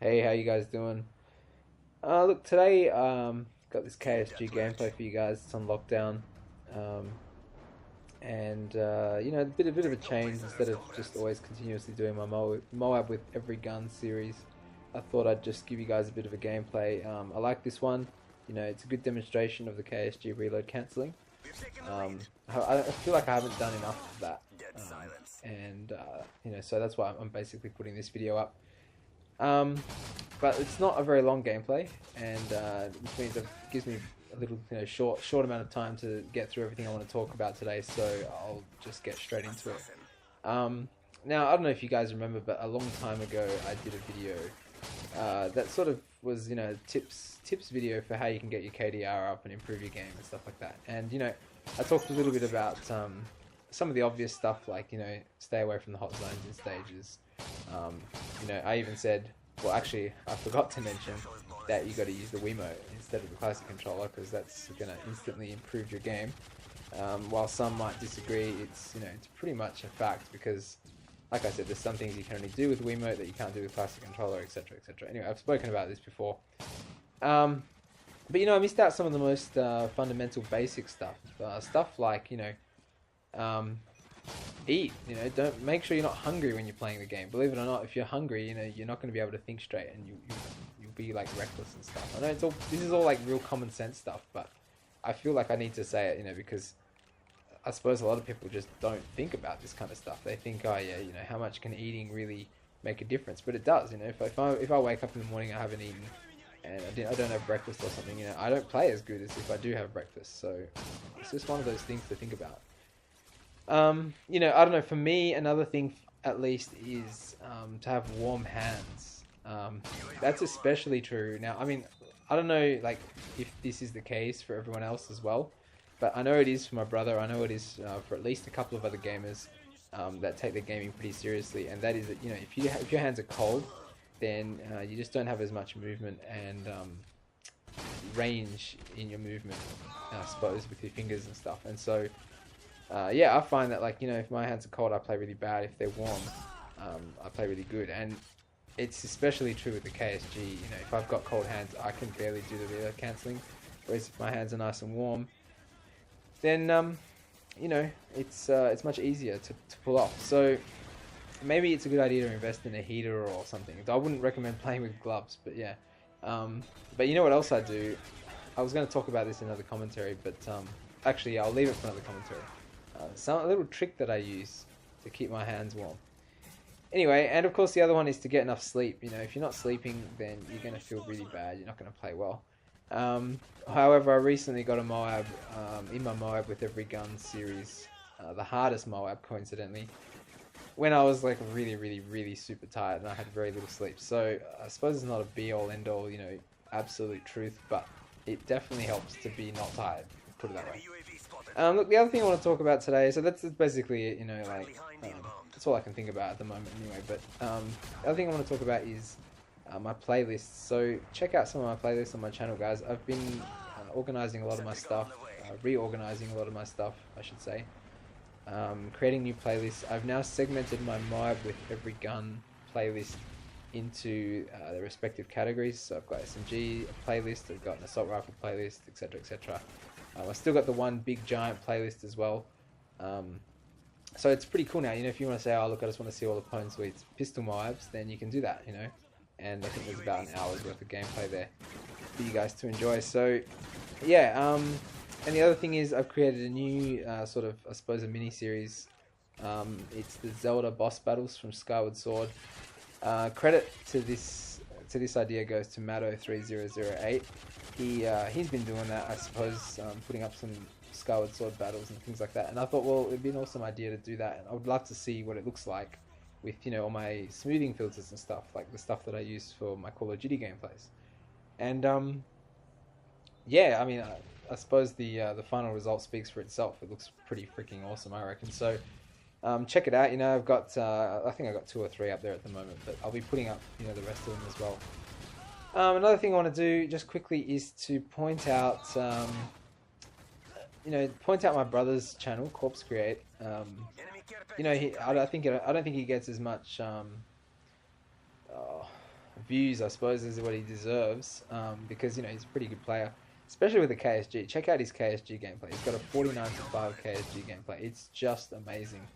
Hey, how you guys doing? Look, today got this KSG gameplay for you guys. It's on lockdown, um, and a bit of a change. Instead of just always continuously doing my Moab with every gun series, I thought I'd just give you guys a bit of a gameplay. I like this one. It's a good demonstration of the KSG reload cancelling. Um, I feel like I haven't done enough of that, and so that's why I'm basically putting this video up. Um, but it's not a very long gameplay, and which means it gives me a little, short amount of time to get through everything I want to talk about today. So I'll just get straight into it. Now I don't know if you guys remember, but a long time ago I did a video that sort of was, tips video for how you can get your KDR up and improve your game and stuff like that. And I talked a little bit about some of the obvious stuff, like stay away from the hot zones and stages. I even said, well, actually, I forgot to mention that you got to use the Wiimote instead of the classic controller, because that's going to instantly improve your game. While some might disagree, it's pretty much a fact, because, like I said, there's some things you can only do with Wiimote that you can't do with classic controller, etc., etc. Anyway, I've spoken about this before. But I missed out some of the most fundamental basic stuff. Stuff like eat. Don't make sure you're not hungry when you're playing the game. Believe it or not, if you're hungry, you're not going to be able to think straight, and you'll be like reckless and stuff. I know this is all like real common sense stuff, but I feel like I need to say it, because I suppose a lot of people just don't think about this kind of stuff. They think, oh yeah, how much can eating really make a difference? But it does. If I wake up in the morning, I haven't eaten, and I don't have breakfast or something, I don't play as good as if I do have breakfast. So it's just one of those things to think about. I don't know, for me, another thing at least is to have warm hands. That's especially true. Now, I mean, I don't know, like, if this is the case for everyone else as well, but I know it is for my brother. I know it is for at least a couple of other gamers that take their gaming pretty seriously, and that is that, if your hands are cold, then you just don't have as much movement and range in your movement, I suppose, with your fingers and stuff. And so I find that, like, if my hands are cold, I play really bad. If they're warm, I play really good. And it's especially true with the KSG. If I've got cold hands, I can barely do the reload cancelling. Whereas if my hands are nice and warm, then it's much easier to pull off. So maybe it's a good idea to invest in a heater or something. I wouldn't recommend playing with gloves, but yeah. But you know what else I do? I was going to talk about this in another commentary, but actually, I'll leave it for another commentary. A little trick that I use to keep my hands warm. Anyway, and of course the other one is to get enough sleep. If you're not sleeping, then you're going to feel really bad. You're not going to play well. However, I recently got a Moab, in my Moab with every gun series, the hardest Moab, coincidentally, when I was like really, really, really super tired and I had very little sleep. So I suppose it's not a be-all, end-all, absolute truth, but it definitely helps to be not tired, put it that way. Look, the other thing I want to talk about today, so that's basically it, that's all I can think about at the moment anyway, but the other thing I want to talk about is my playlists. So check out some of my playlists on my channel, guys. I've been organizing a lot of my stuff, reorganizing a lot of my stuff, I should say, creating new playlists. I've now segmented my Moab with every gun playlist into their respective categories. So I've got SMG playlist, I've got an assault rifle playlist, etc., etc. I still got the one big giant playlist as well. So it's pretty cool now. If you want to say, oh look, I just want to see all the Pwnsweet's pistol Moabs, then you can do that. And I think there's about an hour's worth of gameplay there for you guys to enjoy. So yeah. And the other thing is I've created a new sort of, I suppose, a mini series. It's the Zelda boss battles from Skyward Sword. Credit to this idea goes to Matto3008. He's been doing that, I suppose, putting up some Skyward Sword battles and things like that. And I thought, well, it'd be an awesome idea to do that. And I would love to see what it looks like with, all my smoothing filters and stuff, like the stuff that I use for my Call of Duty gameplays. And yeah, I mean, I suppose the final result speaks for itself. It looks pretty freaking awesome, I reckon. So check it out. I've got I think I've got 2 or 3 up there at the moment, but I'll be putting up the rest of them as well. Another thing I want to do just quickly is to point out my brother's channel, Corpse Create. I don't think he gets as much views, I suppose, is what he deserves, because you know he's a pretty good player, especially with the KSG. Check out his KSG gameplay. He's got a 49-5 KSG gameplay. It's just amazing.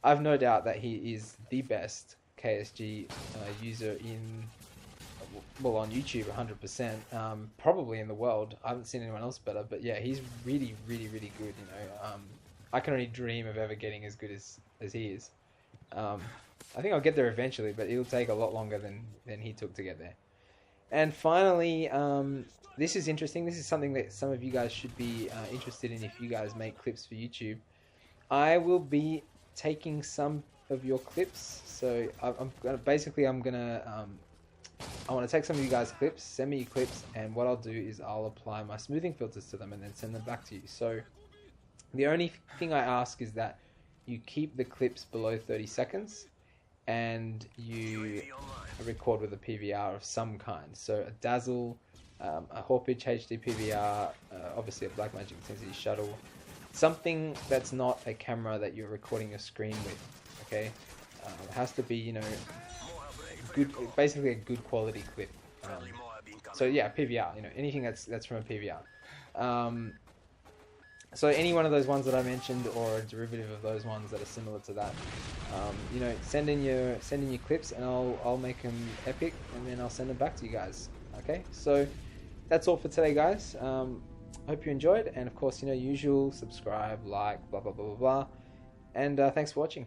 I've no doubt that he is the best KSG user on YouTube, 100%. Probably in the world. I haven't seen anyone else better, but yeah, he's really, really, really good. You know, I can only dream of ever getting as good as he is. I think I'll get there eventually, but it'll take a lot longer than he took to get there. And finally, this is interesting. This is something that some of you guys should be interested in if you guys make clips for YouTube. I will be taking some of your clips. So I want to take some of you guys' clips, send me your clips, and what I'll do is I'll apply my smoothing filters to them and then send them back to you. So the only thing I ask is that you keep the clips below 30 seconds and you record with a PVR of some kind. So a Dazzle, a Hawkpitch HD PVR, obviously a Blackmagic Intensity Shuttle, something that's not a camera that you're recording your screen with, okay? It has to be, you know, good, basically a good quality clip. So yeah, PVR, you know, anything that's from a PVR. So any one of those ones that I mentioned, or a derivative of those ones that are similar to that, you know, send in your clips, and I'll make them epic, and then I'll send them back to you guys. Okay, so that's all for today, guys. Hope you enjoyed, and of course, you know, usual, subscribe, like, blah blah blah blah blah, and thanks for watching.